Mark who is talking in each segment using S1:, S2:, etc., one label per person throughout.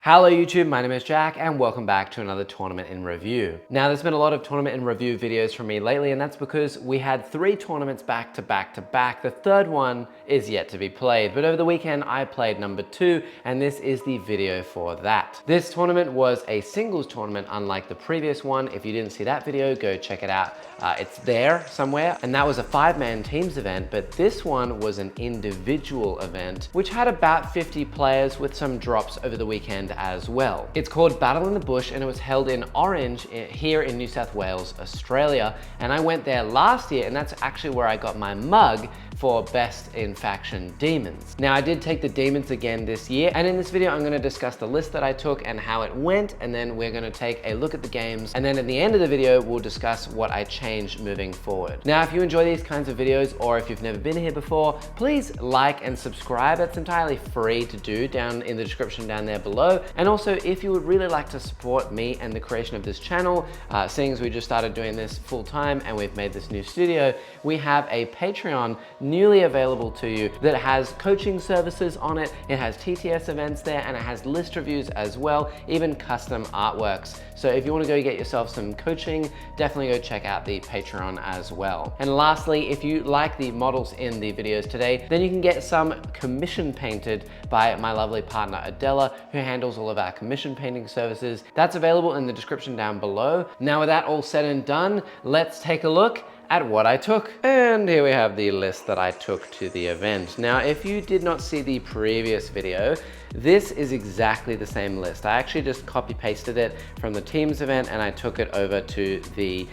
S1: Hello YouTube, my name is Jack and welcome back to another tournament in review. Now there's been a lot of tournament in review videos from me lately, and that's because we had 3 tournaments back to back to back. The third one is yet to be played, but over the weekend I played number 2 and this is the video for that. This tournament was a singles tournament unlike the previous one. If you didn't see that video, go check it out. It's there somewhere, and that was a 5-man teams event, but this one was an individual event which had about 50 players with some drops over the weekend as well. It's called Battle in the Bush and it was held in Orange here in New South Wales, Australia. And I went there last year and that's actually where I got my mug for Best in Faction Demons. Now I did take the Demons again this year, and in this video I'm going to discuss the list that I took and how it went, and then we're going to take a look at the games, and then at the end of the video we'll discuss what I changed moving forward. Now if you enjoy these kinds of videos, or if you've never been here before, please like and subscribe. It's entirely free to do down in the description down there below. And also if you would really like to support me and the creation of this channel, seeing as we just started doing this full time and we've made this new studio, we have a Patreon newly available to you that has coaching services on it. It has TTS events there, and it has list reviews as well, even custom artworks. So if you want to go get yourself some coaching, definitely go check out the Patreon as well. And lastly, if you like the models in the videos today, then you can get some commission painted by my lovely partner Adela, who handles all of our commission painting services. That's available in the description down below. Now with that all said and done, let's take a look at what I took. And here we have the list that I took to the event. Now, if you did not see the previous video, this is exactly the same list. I actually just copy pasted it from the teams event and I took it over to the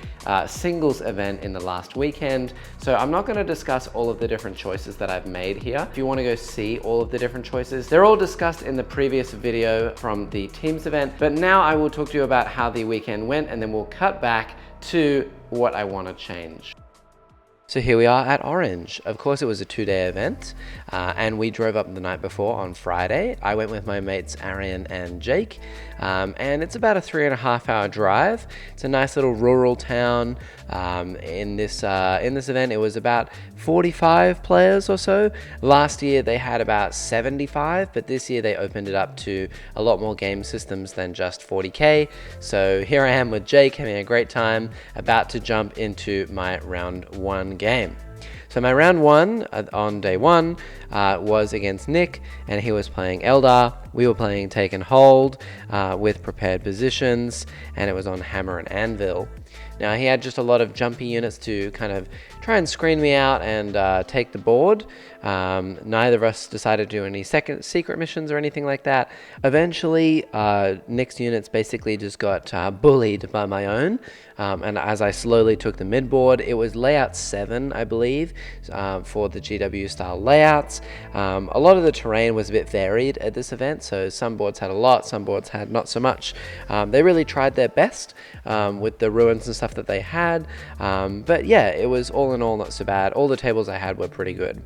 S1: singles event in the last weekend. So I'm not gonna discuss all of the different choices that I've made here. If you wanna go see all of the different choices, they're all discussed in the previous video from the teams event. But now I will talk to you about how the weekend went, and then we'll cut back to what I want to change. So here we are at Orange. Of course, it was a 2-day event, and we drove up the night before on Friday. I went with my mates Arian and Jake, and it's about a 3.5-hour drive. It's a nice little rural town. In this event, it was about 45 players or so. Last year they had about 75, but this year they opened it up to a lot more game systems than just 40k. So here I am with Jake, having a great time, about to jump into my round 1 game. So my round 1 on day 1 was against Nick, and he was playing Eldar. We were playing Take and Hold with prepared positions, and it was on Hammer and Anvil. Now he had just a lot of jumpy units to kind of try and screen me out and take the board. Neither of us decided to do any secret missions or anything like that. Eventually, Nick's units basically just got bullied by my own, and as I slowly took the mid board, it was layout 7, I believe, for the GW style layouts. A lot of the terrain was a bit varied at this event, so some boards had a lot, some boards had not so much. They really tried their best with the ruins and stuff that they had, but yeah, it was all in all not so bad. All the tables I had were pretty good.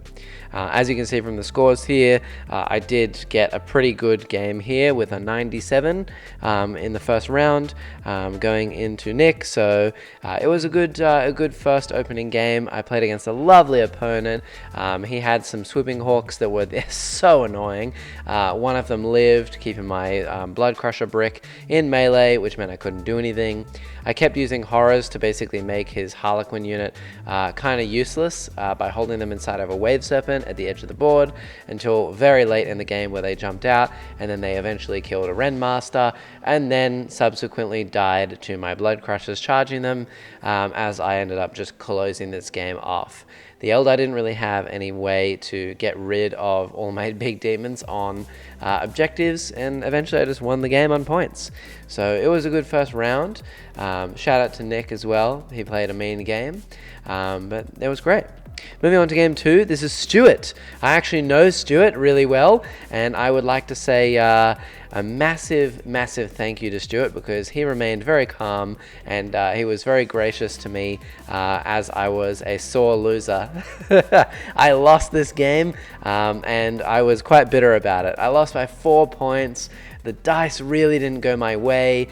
S1: As you can see from the scores here, I did get a pretty good game here with a 97 in the first round, going into Nick. So it was a good first opening game. I played against a lovely opponent. He had some swooping hawks that were so annoying. One of them lived, keeping my blood crusher brick in melee, which meant I couldn't do anything. I kept using horrors to basically make his Harlequin unit kind of useless by holding them inside of a wave serpent at the edge of the board until very late in the game where they jumped out, and then they eventually killed a Ren Master, and then subsequently died to my blood crushers charging them, as I ended up just closing this game off. The Eldar didn't really have any way to get rid of all my big demons on objectives, and eventually I just won the game on points. So it was a good first round. Shout out to Nick as well. He played a mean game, but it was great. Moving on to game 2, this is Stuart. I actually know Stuart really well, and I would like to say a massive thank you to Stuart, because he remained very calm and he was very gracious to me as I was a sore loser. I lost this game and I was quite bitter about it. I lost by 4 points. The dice really didn't go my way.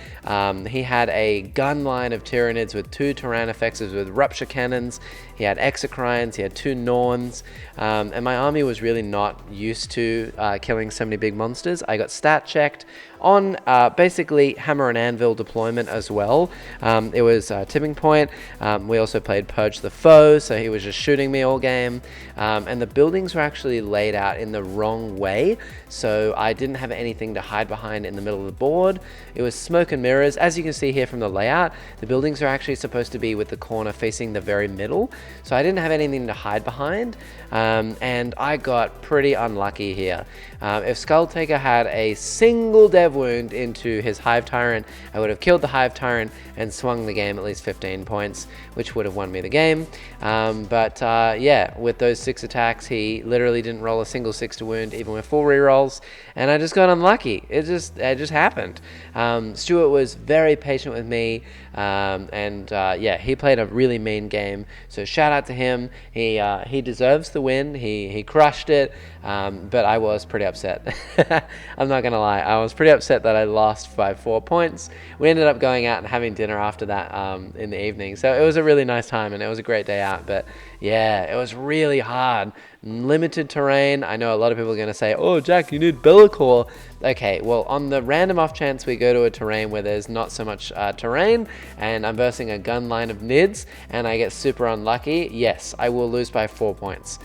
S1: He had a gun line of Tyranids with 2 Tyrannofexes with rupture cannons. He had Exocrines, he had 2 Norns, and my army was really not used to killing so many big monsters. I got stat checked on basically Hammer and Anvil deployment as well. It was Tipping Point. We also played Purge the Foe, so he was just shooting me all game. And the buildings were actually laid out in the wrong way, so I didn't have anything to hide behind in the middle of the board. It was smoke and mirrors. As you can see here from the layout, the buildings are actually supposed to be with the corner facing the very middle, so I didn't have anything to hide behind, and I got pretty unlucky here. If Skulltaker had a single dev wound into his Hive Tyrant, I would have killed the Hive Tyrant and swung the game at least 15 points, which would have won me the game. But yeah, with those 6 attacks, he literally didn't roll a single 6 to wound, even with 4 rerolls, and I just got unlucky. It just happened. Stuart was very patient with me, and yeah, he played a really mean game. So shout out to him. He deserves the win. He crushed it. But I was pretty upset. I'm not gonna lie, I was pretty upset that I lost by 4 points. We ended up going out and having dinner after that in the evening, so it was a really nice time and it was a great day out. But yeah, it was really hard. Limited terrain. I know a lot of people are gonna say, oh Jack, you need Be'lakor. Okay, well, on the random off chance we go to a terrain where there's not so much terrain and I'm versing a gun line of Nids and I get super unlucky, yes, I will lose by 4 points.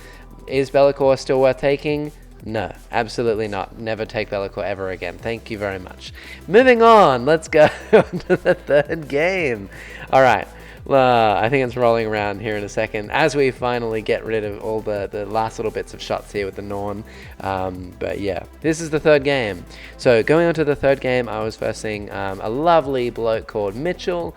S1: Is Be'lakor still worth taking? No, absolutely not. Never take Be'lakor ever again. Thank you very much. Moving on, let's go on to the third game. All right, I think it's rolling around here in a second as we finally get rid of all the last little bits of shots here with the Norn. But yeah, this is the third game. So going on to the third game, I was versing a lovely bloke called Mitchell.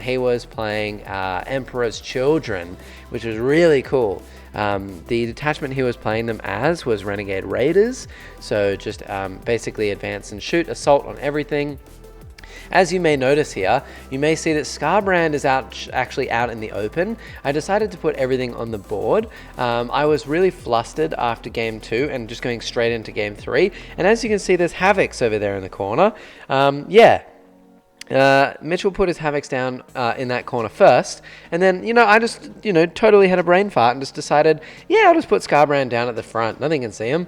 S1: He was playing Emperor's Children, which was really cool. The detachment he was playing them as was Renegade Raiders, so just basically advance and shoot, assault on everything. As you may notice here, you may see that Scarbrand is actually out in the open. I decided to put everything on the board. I was really flustered after game 2 and just going straight into game 3. And as you can see, there's Havocs over there in the corner. Yeah. Mitchell put his Havocs down in that corner first, and then, I just, totally had a brain fart and just decided, yeah, I'll just put Scarbrand down at the front. Nothing can see him.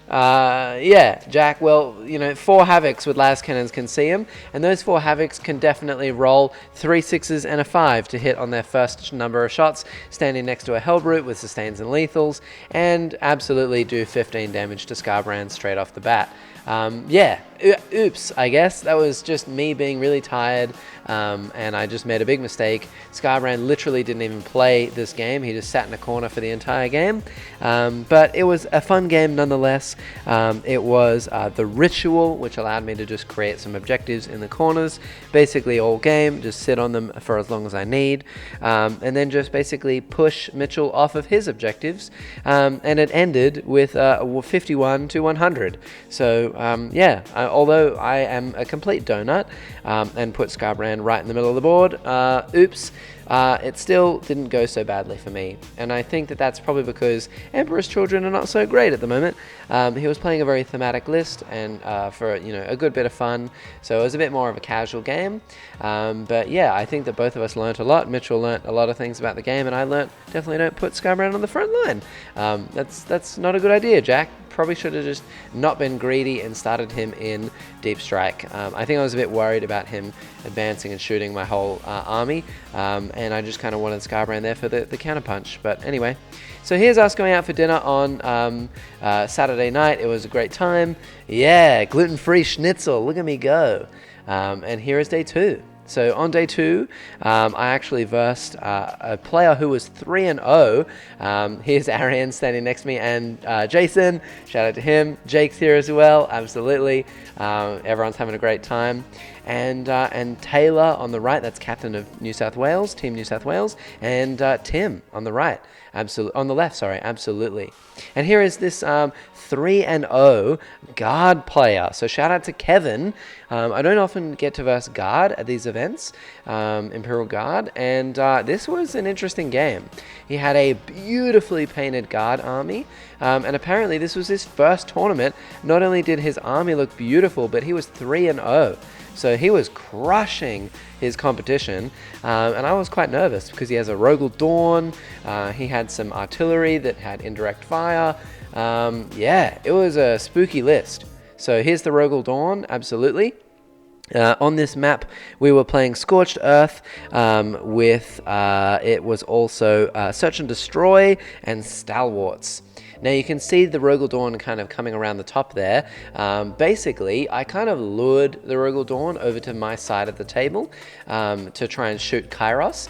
S1: Yeah, Jack, well, 4 Havocs with las cannons can see him, and those 4 Havocs can definitely roll 3 6s and a 5 to hit on their first number of shots, standing next to a Hellbrute with sustains and lethals, and absolutely do 15 damage to Scarbrand straight off the bat. Yeah, oops, I guess. That was just me being really tired, and I just made a big mistake. Scarbrand literally didn't even play this game. He just sat in a corner for the entire game. But it was a fun game nonetheless. It was the Ritual, which allowed me to just create some objectives in the corners, basically all game, just sit on them for as long as I need, and then just basically push Mitchell off of his objectives, and it ended with 51 to 100. So yeah, although I am a complete donut and put Scarbrand right in the middle of the board, oops, it still didn't go so badly for me. And I think that that's probably because Emperor's Children are not so great at the moment. He was playing a very thematic list and for a good bit of fun, so it was a bit more of a casual game. But yeah, I think that both of us learnt a lot. Mitchell learnt a lot of things about the game, and I learnt definitely don't put Scarbrand on the front line. That's not a good idea, Jack. Probably should have just not been greedy and started him in Deep Strike. I think I was a bit worried about him advancing and shooting my whole army, and I just kind of wanted Scarbrand there for the counterpunch. But anyway, so here's us going out for dinner on Saturday night. It was a great time. Yeah, gluten-free schnitzel. Look at me go. And here is day 2. So on day 2, I actually versed a player who was 3-0. Here's Arian standing next to me, and Jason, shout out to him. Jake's here as well, absolutely. Everyone's having a great time. And Taylor on the right, that's captain of New South Wales, Team New South Wales, and Tim on the right, on the left, sorry, absolutely. And here is this 3-0 guard player. So shout out to Kevin. I don't often get to verse guard at these events, Imperial Guard, and this was an interesting game. He had a beautifully painted guard army, and apparently this was his first tournament. Not only did his army look beautiful, but he was 3-0. So he was crushing his competition, and I was quite nervous because he has a Rogel Dawn, he had some artillery that had indirect fire. Yeah, it was a spooky list. So here's the Rogel Dawn, absolutely. On this map, we were playing Scorched Earth it was also Search and Destroy and Stalwarts. Now you can see the Rogel Dawn kind of coming around the top there. Basically, I kind of lured the Rogel Dawn over to my side of the table to try and shoot Kairos.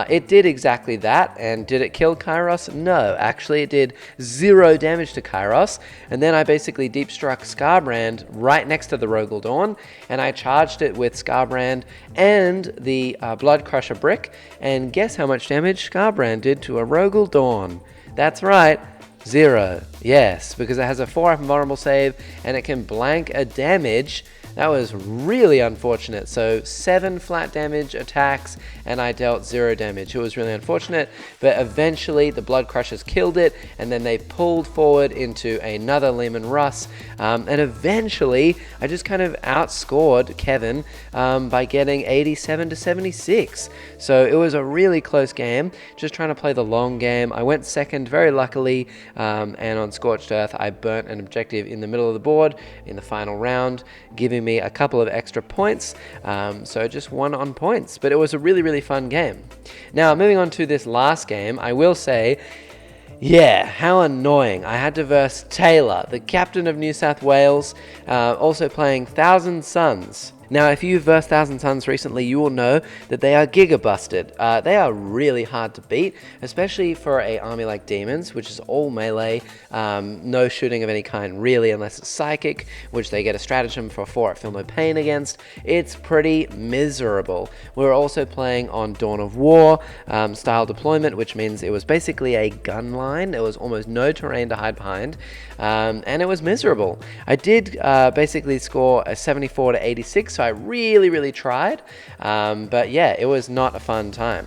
S1: It did exactly that, and did it kill Kairos? No, actually it did 0 damage to Kairos, and then I basically deep struck Scarbrand right next to the Rogel Dawn, and I charged it with Scarbrand and the Blood Crusher brick, and guess how much damage Scarbrand did to a Rogel Dawn? That's right, 0. Yes, because it has a 4 vulnerable save and it can blank a damage. That was really unfortunate. So 7 flat damage attacks and I dealt 0 damage. It was really unfortunate, but eventually the Blood Crushers killed it, and then they pulled forward into another Lehman Russ, and eventually I just kind of outscored Kevin by getting 87 to 76. So it was a really close game, just trying to play the long game. I went second very luckily, and on Scorched Earth I burnt an objective in the middle of the board in the final round, giving me a couple of extra points, so just won on points. But it was a really fun game. Now moving on to this last game, I will say, yeah, how annoying. I had to verse Taylor, the captain of New South Wales, also playing Thousand Suns. Now, if you've versed Thousand Suns recently, you will know that they are giga-busted. They are really hard to beat, especially for an army like Demons, which is all melee, no shooting of any kind really, unless it's Psychic, which they get a stratagem for 4 at Feel No Pain against. It's pretty miserable. We were also playing on Dawn of War style deployment, which means it was basically a gun line. There was almost no terrain to hide behind, and it was miserable. I did basically score a 74 to 86, so I really tried, but yeah, it was not a fun time.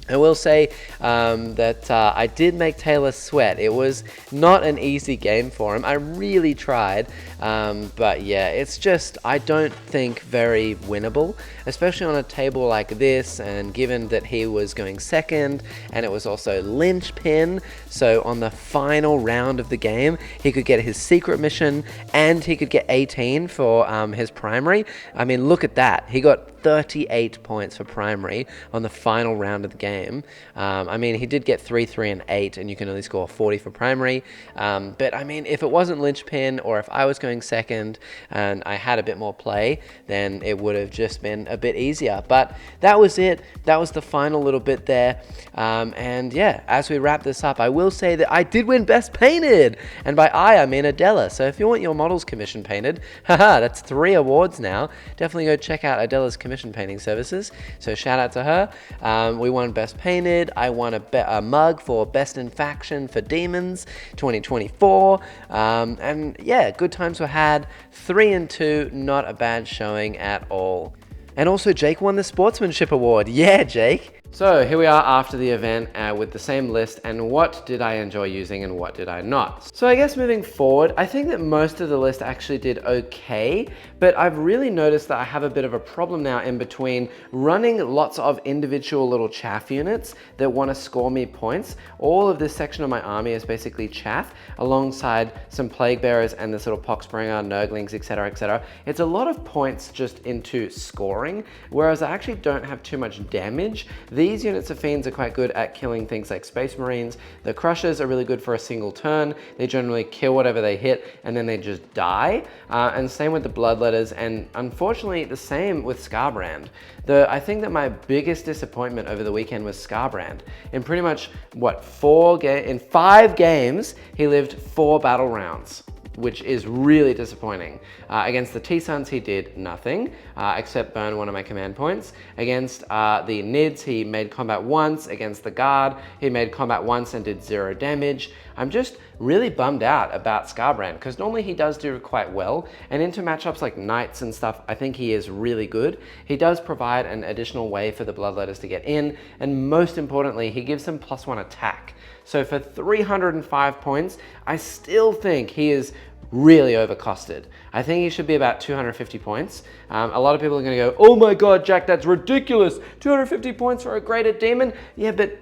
S1: I will say that I did make Taylor sweat. It was not an easy game for him. I really tried, but yeah, it's just, I don't think, very winnable, especially on a table like this, and given that he was going second, and it was also linchpin, so on the final round of the game, he could get his secret mission, and he could get 18 for his primary. I mean, look at that. He got 38 points for primary on the final round of the game. I mean, he did get 3, 3, and 8, and you can only score 40 for primary. But I mean, if it wasn't linchpin, or if I was going second and I had a bit more play, then it would have just been a bit easier. But that was it. That was the final little bit there. And yeah, as we wrap this up, I will say that I did win Best Painted. And by I mean Adela. So if you want your models commission painted, haha, that's 3 awards now. Definitely go check out Adela's commission painting services, so shout out to her. We won Best Painted. I won a mug for Best in Faction for Demons 2024, and yeah, good times were had. 3 and 2, not a bad showing at all. And also Jake won the Sportsmanship Award. Yeah, Jake. So here we are after the event with the same list, and what did I enjoy using and what did I not? So I guess moving forward, I think that most of the list actually did okay, but I've really noticed that I have a bit of a problem now in between running lots of individual little chaff units that want to score me points. All of this section of my army is basically chaff, alongside some Plague Bearers and this little Poxbringer, Nurglings, etc, etc. It's a lot of points just into scoring, whereas I actually don't have too much damage. These units of Fiends are quite good at killing things like Space Marines. The Crushers are really good for a single turn. They generally kill whatever they hit and then they just die. And same with the Bloodletters, and unfortunately the same with Scarbrand. I think that my biggest disappointment over the weekend was Scarbrand. In pretty much, what, 5 games, he lived 4 battle rounds, which is really disappointing. Against the T-Suns, he did nothing, except burn one of my command points. Against the Nids, he made combat once. Against the Guard, he made combat once and did 0 damage. I'm just really bummed out about Scarbrand, because normally he does do quite well, and into matchups like Knights and stuff, I think he is really good. He does provide an additional way for the Bloodletters to get in, and most importantly, he gives them +1 attack. So for 305 points, I still think he is really overcosted. I think he should be about 250 points. A lot of people are gonna go, oh my God, Jack, that's ridiculous. 250 points for a graded demon? Yeah, but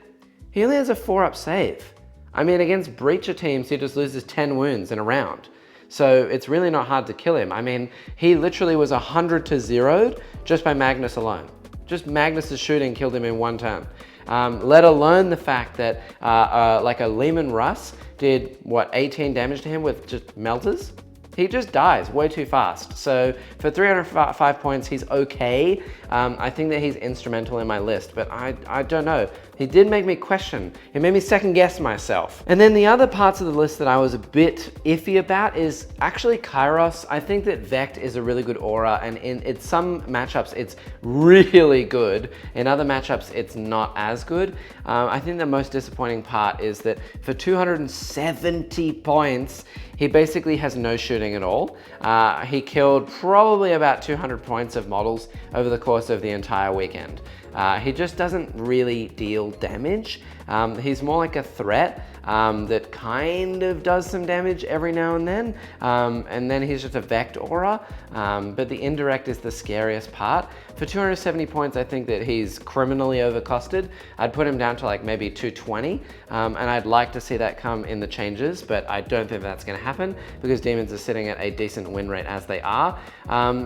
S1: he only has a 4-up save. I mean, against Breacher teams, he just loses 10 wounds in a round. So it's really not hard to kill him. I mean, he literally was 100 to 0'd just by Magnus alone. Just Magnus's shooting killed him in one turn. Let alone the fact that like a Lehman Russ did, what, 18 damage to him with just melters? He just dies way too fast. So for 305 points, he's okay. I think that he's instrumental in my list, but I don't know. He did make me question. It made me second guess myself. And then the other parts of the list that I was a bit iffy about is actually Kairos. I think that Vect is a really good aura, and in some matchups, it's really good. In other matchups, it's not as good. I think the most disappointing part is that for 270 points, he basically has no shooting at all. He killed probably about 200 points of models over the course of the entire weekend. He just doesn't really deal damage. He's more like a threat that kind of does some damage every now and then he's just a Vect aura, but the indirect is the scariest part. For 270 points, I think that he's criminally overcosted. I'd put him down to like maybe 220, and I'd like to see that come in the changes, but I don't think that's gonna happen because demons are sitting at a decent win rate as they are.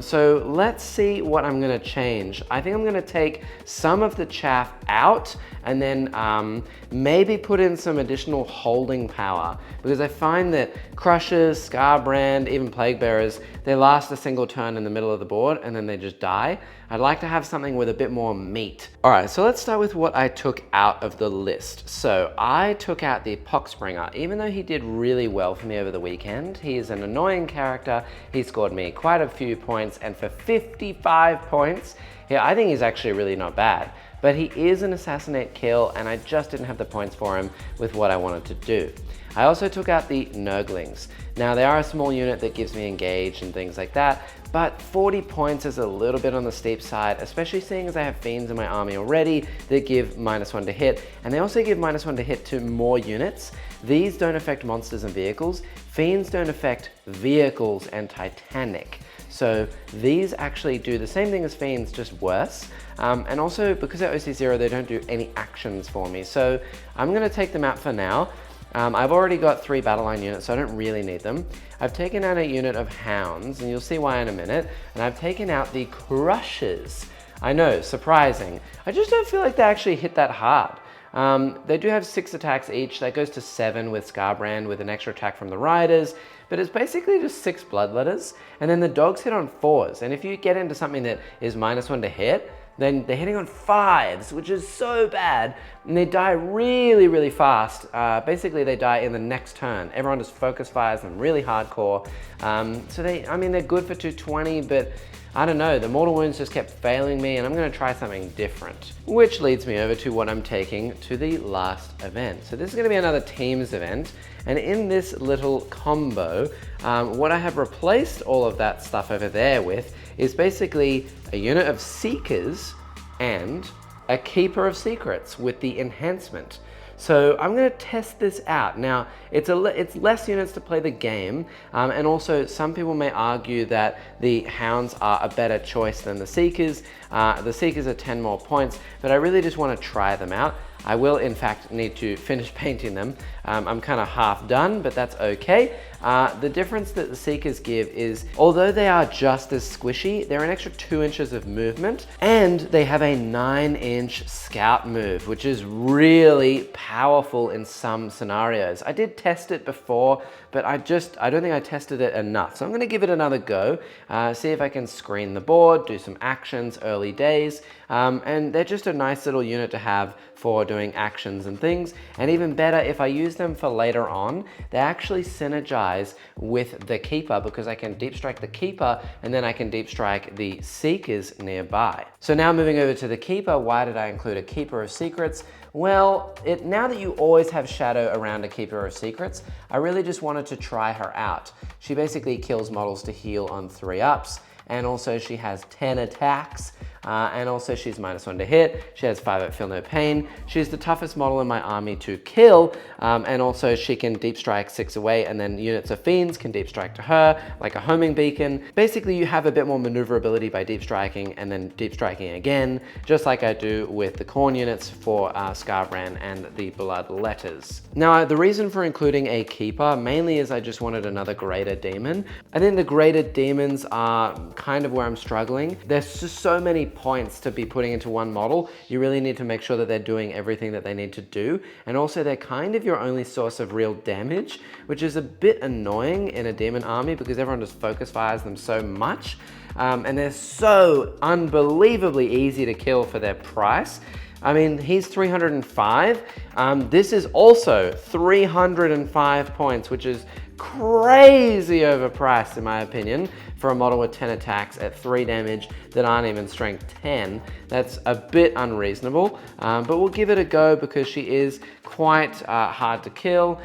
S1: So let's see what I'm gonna change. I think I'm gonna take some of the chaff out and then maybe put in some additional holding power, because I find that Crushers, Scarbrand, even Plague Bearers, they last a single turn in the middle of the board and then they just die. I'd like to have something with a bit more meat. All right, so let's start with what I took out of the list. So I took out the Poxbringer. Even though he did really well for me over the weekend, he is an annoying character. He scored me quite a few points, and for 55 points, yeah, I think he's actually really not bad. But he is an assassinate kill, and I just didn't have the points for him with what I wanted to do. I also took out the Nurglings. Now, they are a small unit that gives me engage and things like that, but 40 points is a little bit on the steep side, especially seeing as I have Fiends in my army already that give -1 to hit, and they also give -1 to hit to more units. These don't affect monsters and vehicles. Fiends don't affect vehicles and Titanic. So these actually do the same thing as Fiends, just worse. And also, because they're OC0, they don't do any actions for me. So I'm gonna take them out for now. I've already got 3 battle line units, so I don't really need them. I've taken out a unit of Hounds, and you'll see why in a minute. And I've taken out the Crushers. I know, surprising. I just don't feel like they actually hit that hard. They do have 6 attacks each. That goes to 7 with Scarbrand with an extra attack from the Riders. But it's basically just 6 Bloodletters. And then the dogs hit on 4s. And if you get into something that is -1 to hit, then they're hitting on 5s, which is so bad. And they die really, really fast. Basically, they die in the next turn. Everyone just focus fires them really hardcore. So they're good for 220, but I don't know, the mortal wounds just kept failing me, and I'm gonna try something different. Which leads me over to what I'm taking to the last event. So this is gonna be another teams event, and in this little combo, what I have replaced all of that stuff over there with is basically a unit of Seekers and a Keeper of Secrets with the enhancement. So I'm gonna test this out. Now, it's less units to play the game, and also some people may argue that the Hounds are a better choice than the Seekers. The Seekers are 10 more points, but I really just wanna try them out. I will, in fact, need to finish painting them. I'm kind of half done, but that's okay. The difference that the Seekers give is, although they are just as squishy, they're an extra 2 inches of movement, and they have a 9-inch scout move, which is really powerful in some scenarios. I did test it before, but I don't think I tested it enough. So I'm gonna give it another go, see if I can screen the board, do some actions, early days, and they're just a nice little unit to have for doing actions and things. And even better, if I use them for later on, they actually synergize with the Keeper, because I can deep strike the Keeper and then I can deep strike the Seekers nearby. So now moving over to the Keeper, why did I include a Keeper of Secrets? Well, now that you always have Shadow around a Keeper of Secrets, I really just wanted to try her out. She basically kills models to heal on 3-ups, and also she has 10 attacks. and also she's -1 to hit. She has 5 feel no pain. She's the toughest model in my army to kill, and also she can deep strike 6 away, and then units of fiends can deep strike to her, like a homing beacon. Basically, you have a bit more maneuverability by deep striking and then deep striking again, just like I do with the Khorne units for Skarbrand and the Blood Letters. Now, the reason for including a keeper mainly is I just wanted another graded demon. I think the graded demons are kind of where I'm struggling. There's just so many points to be putting into one model. You really need to make sure that they're doing everything that they need to do. And also they're kind of your only source of real damage, which is a bit annoying in a demon army because everyone just focus fires them so much. And they're so unbelievably easy to kill for their price. I mean, he's 305. This is also 305 points, which is crazy overpriced in my opinion for a model with 10 attacks at 3 damage that aren't even strength 10. That's a bit unreasonable, but we'll give it a go because she is quite hard to kill.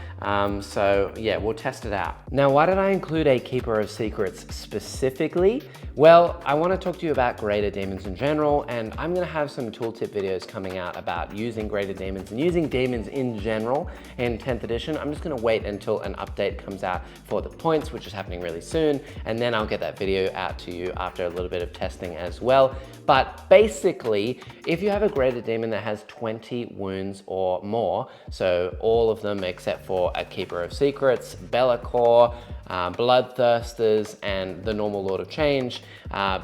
S1: So yeah, we'll test it out. Now, why did I include a Keeper of Secrets specifically? Well, I want to talk to you about graded demons in general, and I'm going to have some tooltip videos coming out about using graded demons and using demons in general in 10th edition. I'm just going to wait until an update comes out for the points, which is happening really soon, and then I'll get that video out to you after a little bit of testing as well. But basically, if you have a graded demon that has 20 wounds or more, so all of them except for a Keeper of Secrets, Be'lakor, Bloodthirsters, and the normal Lord of Change,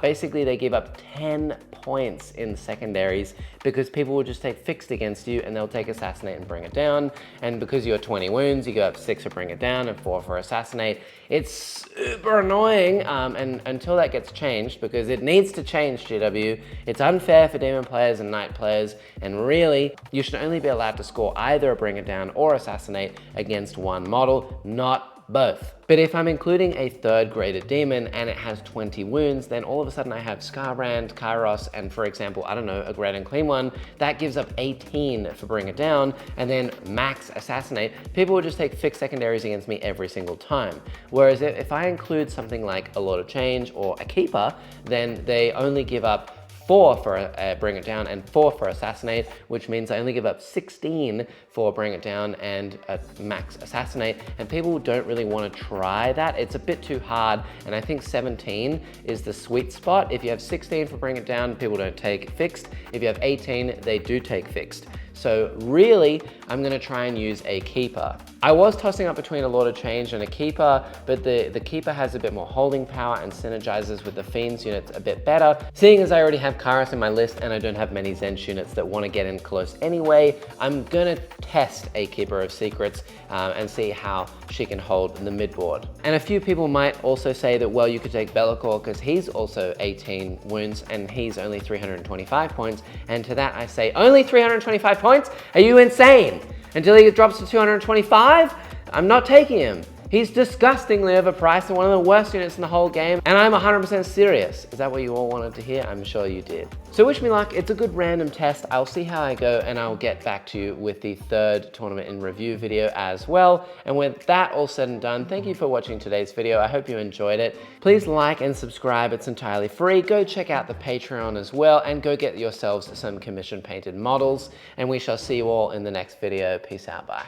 S1: basically they give up 10 points in secondaries because people will just take Fixed against you and they'll take Assassinate and bring it down. And because you're 20 wounds, you go up 6 for bring it down and 4 for Assassinate. It's super annoying, and until that gets changed, because it needs to change, GW. It's unfair for demon players and knight players, and really, you should only be allowed to score either a bring it down or Assassinate against one model, not both. But if I'm including a 3rd graded demon and it has 20 wounds, then all of a sudden I have Skarbrand, Kairos, and for example, I don't know, a Great Unclean One, that gives up 18 for bring it down, and then max Assassinate. People will just take Fixed secondaries against me every single time. Whereas if I include something like a Lord of Change or a Keeper, then they only give up 4 for bring it down and 4 for Assassinate, which means I only give up 16 for bring it down and max Assassinate, and people don't really want to try that. It's a bit too hard, and I think 17 is the sweet spot. If you have 16 for bring it down, people don't take Fixed. If you have 18, they do take Fixed. So really, I'm gonna try and use a Keeper. I was tossing up between a Lord of Change and a Keeper, but the Keeper has a bit more holding power and synergizes with the Fiends units a bit better. Seeing as I already have Kairos in my list and I don't have many Zench units that wanna get in close anyway, I'm gonna test a Keeper of Secrets and see how she can hold in the midboard. And a few people might also say that, well, you could take Be'lakor because he's also 18 wounds and he's only 325 points. And to that I say, only 325 points? Are you insane? Until he drops to 225? I'm not taking him. He's disgustingly overpriced and one of the worst units in the whole game, and I'm 100% serious. Is that what you all wanted to hear? I'm sure you did. So wish me luck. It's a good random test. I'll see how I go, and I'll get back to you with the 3rd tournament in review video as well. And with that all said and done, thank you for watching today's video. I hope you enjoyed it. Please like and subscribe. It's entirely free. Go check out the Patreon as well, and go get yourselves some commission painted models. And we shall see you all in the next video. Peace out. Bye.